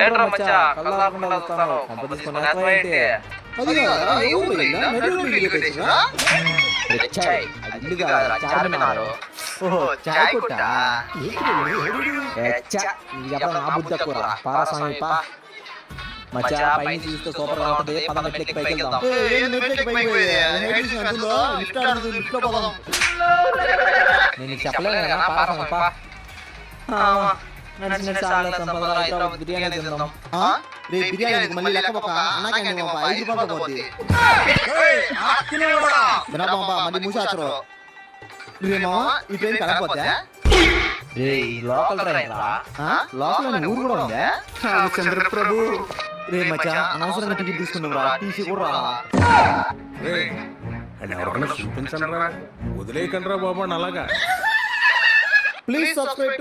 ఏంట్రా మచ్చా కళ్ళాకుండా వస్తాను కంపదీసుకొని ఏంటి అది కాదురా, ఎవరు ఇలా నడుము ఇల్లు పెట్టేసిరా? చాయ్ ఇల్లు కాదురా చార్మినార్ ఓహో చాయ్ కొట్ట నా బుద్ధ కూర పారాస్వామి పా మచ్చా పైన చూస్తే సూపర్ గా ఉంటది పద మెట్లకి పైకి వెళ్దాం ఏం నెట్లెక్కి పైకి పోయేది? హెడ్ తీసి అందులో లిఫ్ట్ ఆడుతుంది, లిఫ్ట్ లో పోదాం. నేను చెప్పలేను కదా పారాస్వామి పా నడిచిన సార్లు సంపద హైదరాబాద్ బిర్యానీ తిందాం రే బిర్యానీ మళ్ళీ లెక్క పక్క అన్నకండి 5 రూపాయలతో పోద్ది. వినపా మళ్ళీ మూసాచరు రే మామ ఈ ట్రైన్ కడకపోతే లోకల్ ట్రైన్ రా లోకల్ ఊరు కూడా ఉందా? చంద్రప్రభు రే మచ్చా అనవసరంగా టికెట్ తీసుకున్నావురా, టీసీ కూడా రా. ఎవరికైనా చూపించండి రా, వదిలేయకండి రా బాబు అలాగా. Please subscribe.